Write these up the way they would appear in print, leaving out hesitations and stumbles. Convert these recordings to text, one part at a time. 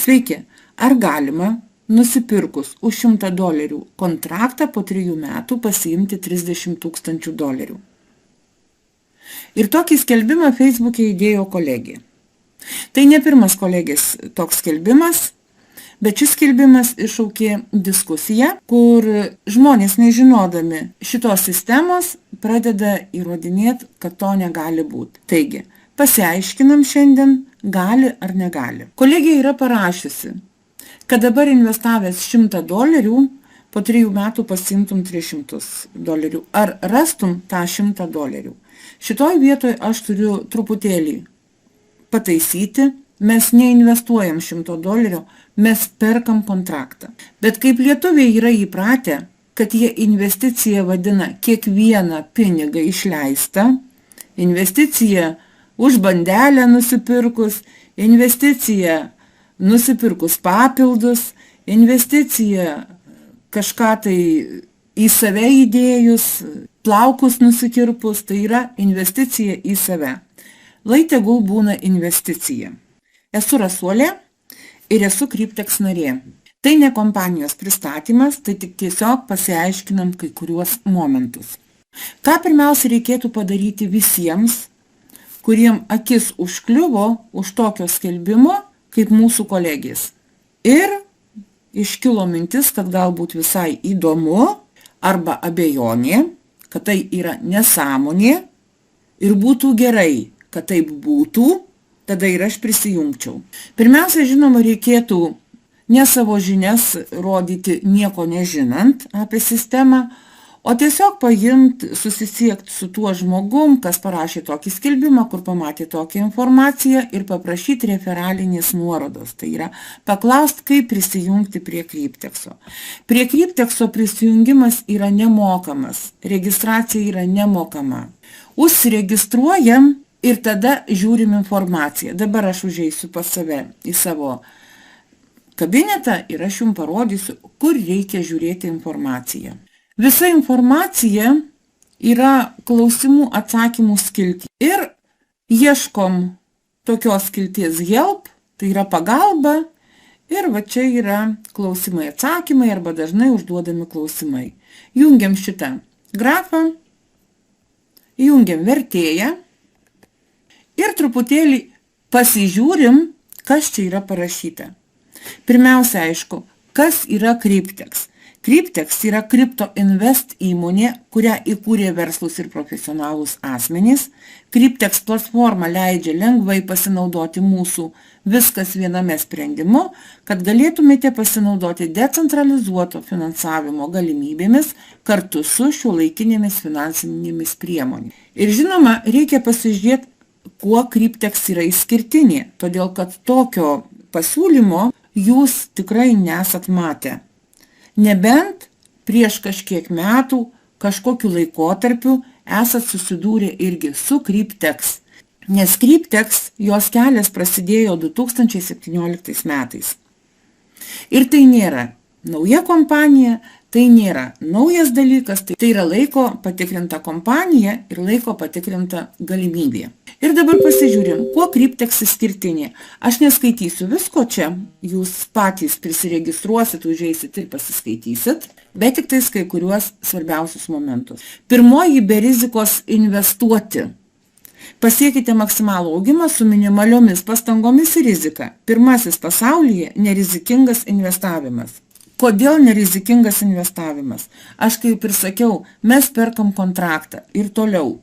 Sveiki, ar galima nusipirkus už $100 kontraktą po 3 metų pasiimti $30,000? Ir tokį skelbimą Facebook'e įdėjo kolegė. Tai ne pirmas kolegės toks skelbimas, bet šis skelbimas iššaukė diskusiją, kur žmonės nežinodami šitos sistemos pradeda įrodinėti, kad to negali būti. Taigi, pasiaiškinam šiandien, gali ar negali. Kolegė yra parašiusi, kad dabar investavęs $100, po 3 metų pasiimtum $300. Ar rastum tą $100? Šitoj vietoj aš turiu truputėlį pataisyti. Mes neinvestuojam $100, mes perkam kontraktą. Bet kaip lietuviai yra įpratę, kad jie investiciją vadina kiekvieną pinigą išleistą, investicija už bandelę nusipirkus, investicija nusipirkus papildus, investicija kažką tai į save įdėjus, plaukus nusikirpus, tai yra investicija į save. Lai tegul būna investicija. Esu Rasuolė ir esu Kryptex narė. Tai ne kompanijos pristatymas, tai tik tiesiog pasiaiškinam kai kuriuos momentus. Ką pirmiausia reikėtų padaryti visiems, kuriem akis užkliuvo už tokio skelbimo, kaip mūsų kolegės. Ir iškilo mintis, kad galbūt visai įdomu arba abejonė, kad tai yra nesąmonė ir būtų gerai, kad taip būtų, tada ir aš prisijungčiau. Pirmiausia, žinoma, reikėtų ne savo žinias rodyti nieko nežinant apie sistemą, o tiesiog paimti, susisiekti su tuo žmogum, kas parašė tokį skelbimą, kur pamatė tokią informaciją ir paprašyti referalinės nuorodos. Tai yra paklausti, kaip prisijungti prie Kryptexo. Prie Kryptexo prisijungimas yra nemokamas, registracija yra nemokama. Užsiregistruojam ir tada žiūrim informaciją. Dabar aš užeisiu pas save į savo kabinetą ir aš jums parodysiu, kur reikia žiūrėti informaciją. Visa informacija yra klausimų atsakymų skilti. Ir ieškom tokios skilties help, tai yra pagalba, ir va čia yra klausimai atsakymai arba dažnai užduodami klausimai. Jungiam šitą grafą, jungiam vertėją ir truputėlį pasižiūrim, kas čia yra parašyta. Pirmiausia, aišku, kas yra Kryptex. Kryptex yra Crypto Invest įmonė, kurią įkūrė verslus ir profesionalūs asmenys. Kryptex platforma leidžia lengvai pasinaudoti mūsų viskas viename sprendimu, kad galėtumėte pasinaudoti decentralizuoto finansavimo galimybėmis kartu su šiuolaikinėmis finansinėmis priemonėmis. Ir žinoma, reikia pasižiūrėti, kuo Kryptex yra išskirtinė, todėl kad tokio pasiūlymo jūs tikrai nesat matę. Nebent prieš kažkiek metų, kažkokiu laikotarpiu esat susidūrę irgi su Kryptex. Nes Kryptex, jos kelias prasidėjo 2017 metais. Ir tai nėra nauja kompanija, tai nėra naujas dalykas, tai yra laiko patikrinta kompanija ir laiko patikrinta galimybė. Ir dabar pasižiūrim, kuo Kryptex išskirtinė. Aš neskaitysiu visko čia, jūs patys prisiregistruosit, užeisit ir pasiskaitysit, bet tik tais kai kuriuos svarbiausius momentus. Pirmoji, be rizikos investuoti. Pasiekite maksimalų augimą su minimaliomis pastangomis ir rizika. Pirmasis pasaulyje nerizikingas investavimas. Kodėl nerizikingas investavimas? Aš kaip ir sakiau, mes perkam kontraktą ir toliau.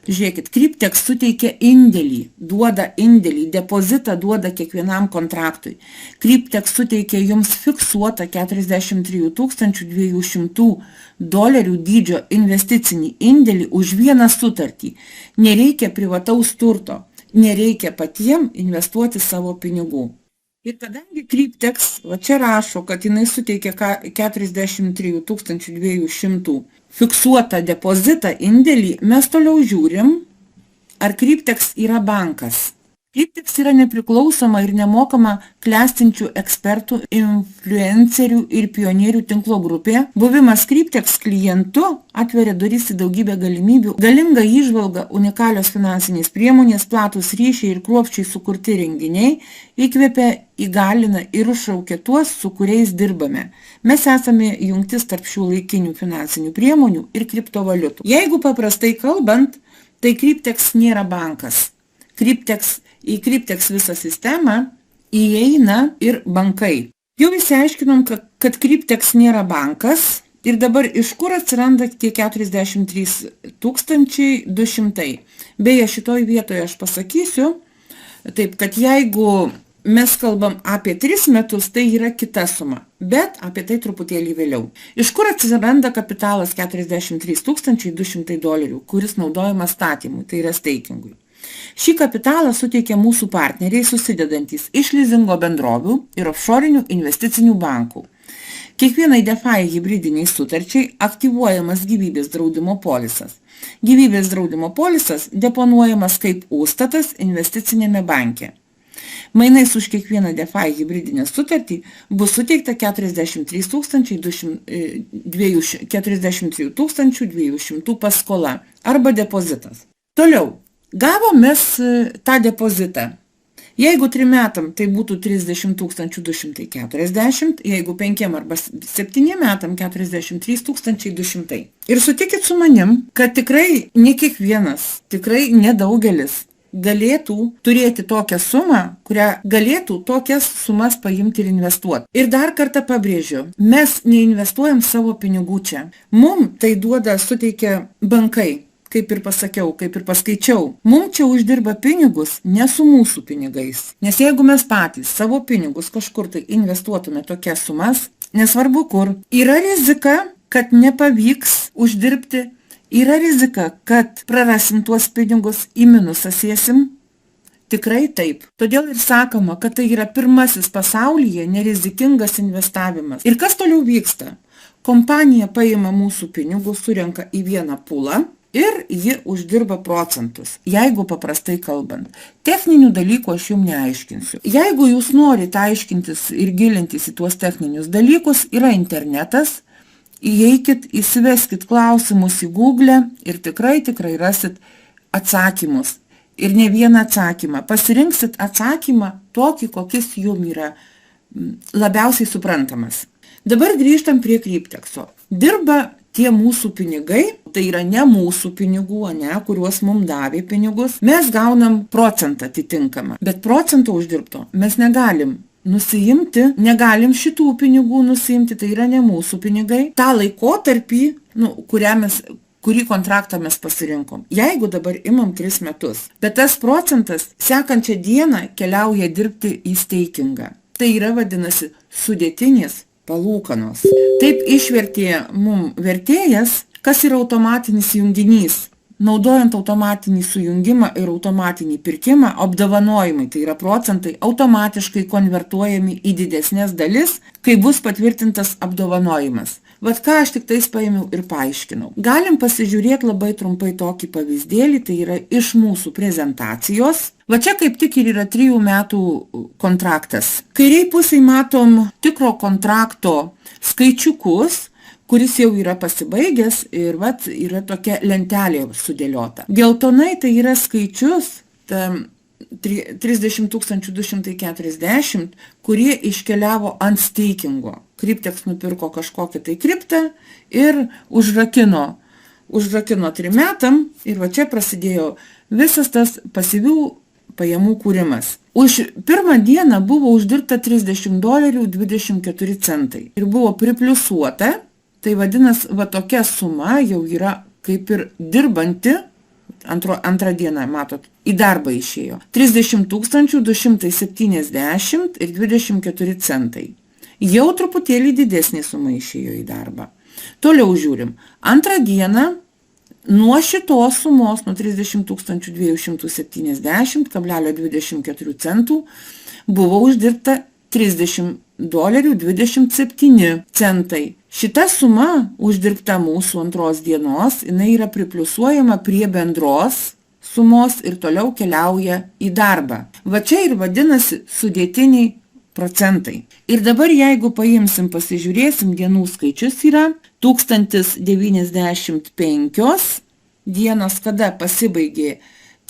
Žiūrėkit, Kryptex suteikia indėlį, duoda indėlį, depozitą duoda kiekvienam kontraktui. Kryptex suteikia jums fiksuotą $43 200 dydžio investicinį indėlį už vieną sutartį. Nereikia privataus turto, nereikia patiem investuoti savo pinigų. Ir kadangi Kryptex, va čia rašo, kad jinai suteikia $43 200 fiksuotą depozitą indėlį, mes toliau žiūrim, ar Kryptex yra bankas. Cryptex yra nepriklausoma ir nemokama klestinčių ekspertų, influencerių ir pionierių tinklo grupė. Buvimas Cryptex klientu atveria duris į daugybę galimybių, galingą įžvalgą, unikalios finansinės priemonės, platus ryšiai ir kruopščiai sukurti renginiai įkvepia, įgalina ir užšaukia tuos, su kuriais dirbame. Mes esame jungtis tarp šių laikinių finansinių priemonių ir kriptovaliutų. Jeigu paprastai kalbant, tai Cryptex nėra bankas. Į Cryptex visą sistemą įeina ir bankai. Jau išsiaiškinom, kad Cryptex nėra bankas ir dabar iš kur atsiranda tie 43 200. Beje, šitoj vietoje aš pasakysiu, taip, kad jeigu mes kalbam apie 3 metus, tai yra kita suma, bet apie tai truputėlį vėliau. Iš kur atsiranda kapitalas 43 200 $, kuris naudojamas statymui, tai yra steikingui. Šį kapitalą suteikia mūsų partneriai susidedantys iš lizingo bendrovių ir offshore'inių investicinių bankų. Kiekvienai DeFi hibridiniai sutarčiai aktyvuojamas gyvybės draudimo polisas. Gyvybės draudimo polisas deponuojamas kaip užstatas investicinėme banke. Mainais už kiekvieną DeFi hibridinę sutartį bus suteikta 43 200 paskola arba depozitas. Toliau. Gavom mes tą depozitą. Jeigu 3 metam, tai būtų 30 240, jeigu 5 arba 7 metam 43 200. Ir sutikit su manim, kad tikrai ne kiekvienas, tikrai nedaugelis galėtų turėti tokią sumą, kurią galėtų tokias sumas paimti ir investuoti. Ir dar kartą pabrėžiu, mes neinvestuojam savo pinigų čia. Mum tai suteikia bankai. Kaip ir pasakiau, kaip ir paskaičiau, mums čia uždirba pinigus ne su mūsų pinigais. Nes jeigu mes patys savo pinigus kažkur tai investuotume tokias sumas, nesvarbu kur, yra rizika, kad nepavyks uždirbti, yra rizika, kad prarasim tuos pinigus, į minusą sėsim. Tikrai taip. Todėl ir sakoma, kad tai yra pirmasis pasaulyje nerizikingas investavimas. Ir kas toliau vyksta? Kompanija paima mūsų pinigus, surenka į vieną pulą, ir ji uždirba procentus, jeigu paprastai kalbant. Techninių dalykų aš jums neaiškinsiu. Jeigu jūs norite aiškintis ir gilintis į tuos techninius dalykus, yra internetas, įeikit, įsiveskit klausimus į Google ir tikrai rasit atsakymus. Ir ne vieną atsakymą. Pasirinksit atsakymą tokį, kokis jums yra labiausiai suprantamas. Dabar grįžtam prie Cryptexo. Dirba tie mūsų pinigai, tai yra ne mūsų pinigų, kuriuos mums davė pinigus, mes gaunam procentą atitinkamą. Bet procento uždirbto mes negalim nusiimti, negalim šitų pinigų nusiimti, tai yra ne mūsų pinigai. Ta laikotarpį, kurį kontraktą mes pasirinkom. Jeigu dabar imam 3 metus, bet tas procentas sekančią dieną keliauja dirbti į steikingą. Tai yra vadinasi sudėtinės palūkanos. Taip išvertė mum vertėjas, kas yra automatinis junginys. Naudojant automatinį sujungimą ir automatinį pirkimą, apdovanojimai, tai yra procentai, automatiškai konvertuojami į didesnės dalis, kai bus patvirtintas apdovanojimas. Vat ką aš tik tais paėmiau ir paaiškinau. Galim pasižiūrėti labai trumpai tokį pavyzdėlį, tai yra iš mūsų prezentacijos. Va čia kaip tik ir yra 3 metų kontraktas. Kairiai pusėje matom tikro kontrakto skaičiukus, kuris jau yra pasibaigęs ir vat yra tokia lentelė sudėliota. Geltonai tai yra skaičius 30 240, kurie iškeliavo ant steikingo. Cryptex nupirko kažkokį tai kriptą ir užrakino 3 metam ir va čia prasidėjo visas tas pasyvių pajamų kūrimas. Už pirmą dieną buvo uždirbta $30.24 ir buvo pripliusuota, tai vadinas, va tokia suma jau yra kaip ir dirbanti, antrą dieną, matot, į darbą išėjo. 30 270,24 €. Jau truputėlį didesnė suma išėjo į darbą. Toliau žiūrim. Antrą dieną nuo šitos sumos, nuo 30 270,24 €, buvo uždirbta $30.27. Šita suma uždirbta mūsų antros dienos, jinai yra pripliusuojama prie bendros sumos ir toliau keliauja į darbą. Va čia ir vadinasi sudėtiniai procentai. Ir dabar jeigu paimsim, pasižiūrėsim, dienų skaičius yra 1095 dienos, kada pasibaigė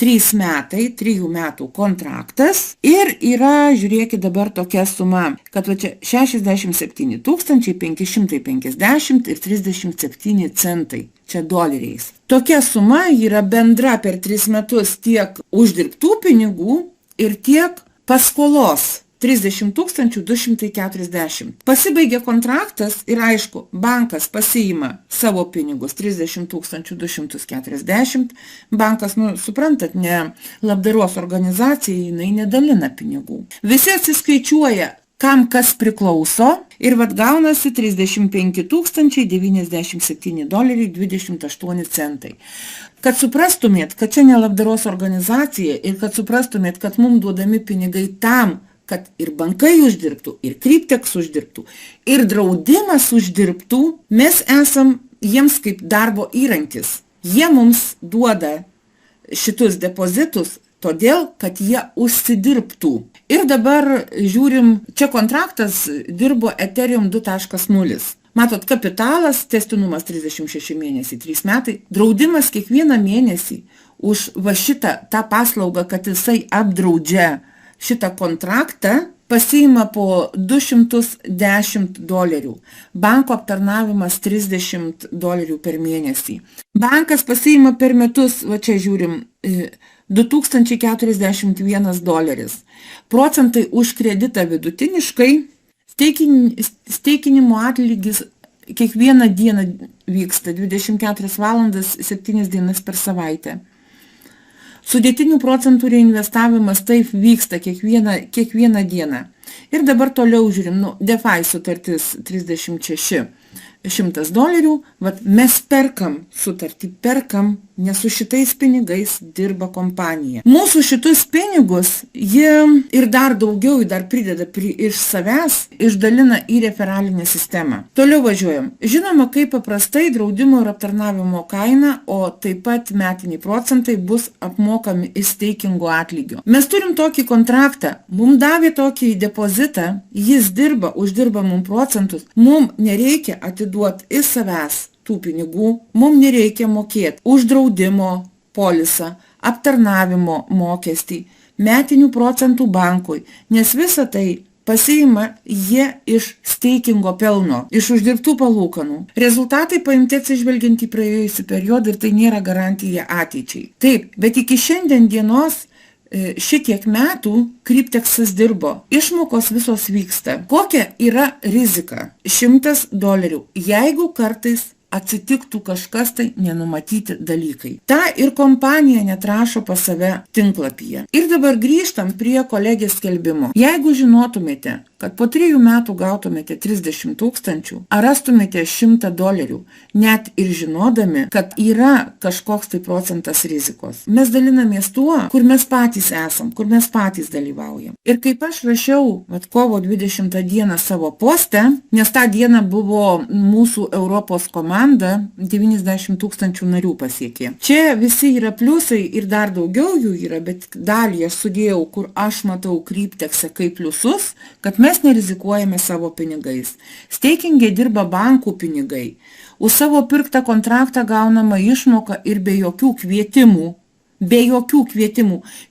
3 metai, 3 metų kontraktas ir yra, žiūrėkit dabar tokia suma, kad va čia 67 550 ir 37 centai, čia doleriais. Tokia suma yra bendra per 3 metus tiek uždirbtų pinigų ir tiek paskolos. 30 240. Pasibaigė kontraktas ir aišku, bankas pasiima savo pinigus 30 240. Bankas, suprantat, ne labdaros organizacija, jinai nedalina pinigų. Visi atsiskaičiuoja, kam kas priklauso ir vat gaunasi 35 097 doleriai 28 centai. Kad suprastumėt, kad čia ne labdaros organizacija ir kad suprastumėt, kad mums duodami pinigai tam, kad ir bankai uždirbtų, ir Cryptex uždirbtų, ir draudimas uždirbtų, mes esam jiems kaip darbo įrankis. Jie mums duoda šitus depozitus, todėl, kad jie užsidirbtų. Ir dabar žiūrim, čia kontraktas dirbo Ethereum 2.0. Matot, kapitalas, tęstinumas 36 mėnesiai, 3 metai, draudimas kiekvieną mėnesį už va šitą tą paslaugą, kad jisai apdraudžia šitą kontraktą, pasiima po 210 dolerių. Banko aptarnavimas 30 dolerių per mėnesį. Bankas pasiima per metus, va čia žiūrim, 2041 doleris. Procentai už kreditą vidutiniškai, steikinimo atlygis kiekvieną dieną vyksta 24 valandas 7 dienas per savaitę. Sudėtinių procentų reinvestavimas taip vyksta kiekvieną dieną. Ir dabar toliau žiūrim, DeFi sutartis 36 100 dolerių, mes perkam sutartį, nes su šitais pinigais dirba kompanija. Mūsų šitus pinigus jie ir dar daugiau, dar prideda iš savęs, išdalina į referalinę sistemą. Toliau važiuojam. Žinoma, kaip paprastai draudimo ir aptarnavimo kaina, o taip pat metiniai procentai bus apmokami iš steikingo atlygio. Mes turim tokį kontraktą, mums davė tokį depozitą, jis dirba, uždirba mums procentus, mums nereikia atiduoti iš savęs tų pinigų, mums nereikia mokėti už draudimo polisą, aptarnavimo mokestį, metinių procentų bankui, nes visa tai pasiima jie iš steikingo pelno, iš uždirbtų palūkanų. Rezultatai paimti atsižvelgiant į praėjusį periodą ir tai nėra garantija ateičiai. Taip, bet iki šiandien dienos šitiek metų Cryptexas dirbo. Išmokos visos vyksta. Kokia yra rizika? 100 dolerių. Jeigu kartais atsitiktų kažkas tai nenumatyti dalykai. Ta ir kompanija netrašo pas save tinklapyje. Ir dabar grįžtam prie kolegės skelbimo. Jeigu žinotumėte, kad po 3 metų gautumėte 30 000, ar rastumėte 100 dolerių, net ir žinodami, kad yra kažkoks tai procentas rizikos. Mes dalinamės tuo, kur mes patys esam, kur mes patys dalyvaujam. Ir kaip aš rašiau kovo 20 dieną savo poste, nes tą dieną buvo mūsų Europos komanda, 90 000 narių pasiekė. Čia visi yra pliusai ir dar daugiau jų yra, bet dalį aš sudėjau, kur aš matau Cryptexą kaip pliusus, kad mes nerizikuojame savo pinigais. Steikingė dirba bankų pinigai. Už savo pirktą kontraktą gaunama išmoka ir be jokių kvietimų.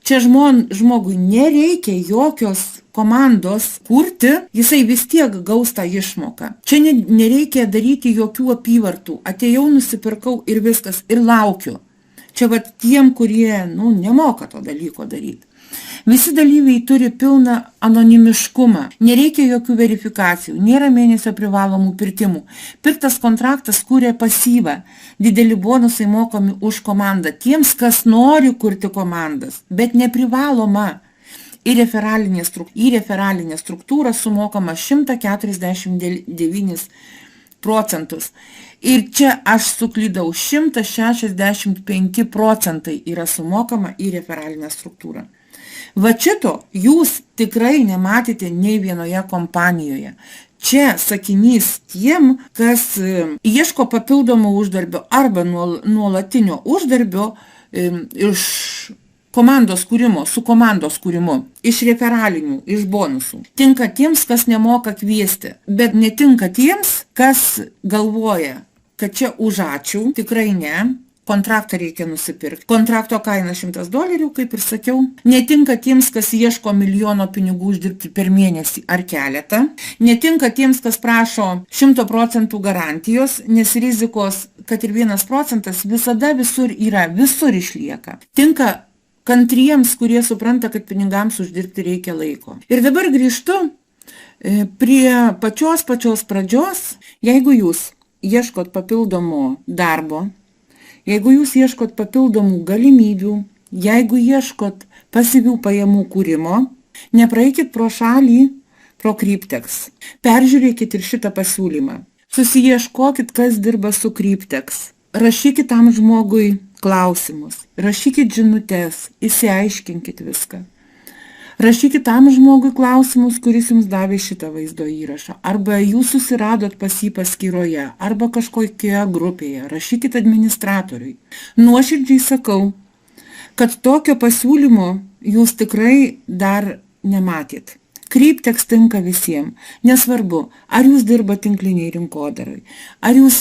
Čia žmogui nereikia jokios komandos kurti, jisai vis tiek gaus tą išmoką. Čia nereikia daryti jokių apyvartų. Atėjau, nusipirkau ir viskas, ir laukiu. Čia tiem, kurie nemoka to dalyko daryti. Visi dalyviai turi pilną anonimiškumą, nereikia jokių verifikacijų, nėra mėnesio privalomų pirkimų. Pirktas kontraktas kūrė pasyvą, dideli bonusai mokami už komandą tiems, kas nori kurti komandas, bet neprivaloma. Į referalinę struktūrą sumokama 149 procentus. Ir čia aš suklydau, 165 procentai yra sumokama į referalinę struktūrą. Va šito jūs tikrai nematėte nei vienoje kompanijoje. Čia sakinys tiem, kas ieško papildomo uždarbio arba nuolatinio uždarbio, iš komandos kūrimo, su komandos kūrimu, iš referalinių, iš bonusų. Tinka tiems, kas nemoka kviesti, bet netinka tiems, kas galvoja, kad čia už ačiū, tikrai ne. Kontraktą reikia nusipirkti. Kontrakto kaina $100, kaip ir sakiau. Netinka tiems, kas ieško milijono pinigų uždirbti per mėnesį ar keletą. Netinka tiems, kas prašo 100% garantijos, nes rizikos, kad ir 1% visada visur yra, visur išlieka. Tinka kantriems, kurie supranta, kad pinigams uždirbti reikia laiko. Ir dabar grįžtu prie pačios pradžios. Jeigu jūs ieškot papildomo darbo, jeigu jūs ieškot papildomų galimybių, jeigu ieškot pasyvių pajamų kūrimo, nepraeikit pro šalį, pro Kryptex. Peržiūrėkit ir šitą pasiūlymą. Susiieškokit, kas dirba su Kryptex. Rašykit tam žmogui klausimus, rašykit žinutes, išsiaiškinkit viską. Rašykit tam žmogui klausimus, kuris jums davė šitą vaizdo įrašą. Arba jūs susiradot pas jį paskyroje, arba kažkokioje grupėje. Rašykit administratoriui. Nuoširdžiai sakau, kad tokio pasiūlymo jūs tikrai dar nematėt. Kryptex tinka visiems. Nesvarbu, ar jūs dirba tinkliniai rinkodarai, ar jūs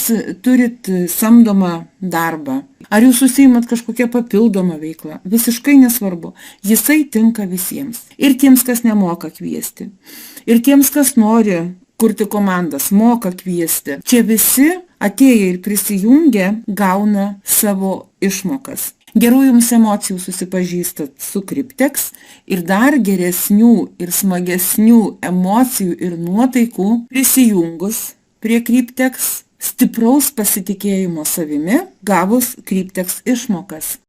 turit samdomą darbą, ar jūs užsiimat kažkokią papildomą veiklą. Visiškai nesvarbu. Jisai tinka visiems. Ir tiems, kas nemoka kviesti. Ir tiems, kas nori kurti komandas, moka kviesti. Čia visi atėję ir prisijungę gauna savo išmokas. Gerų jums emocijų susipažįstat su Kryptex ir dar geresnių ir smagesnių emocijų ir nuotaikų prisijungus prie Kryptex, stipraus pasitikėjimo savimi, gavus Kryptex išmokas.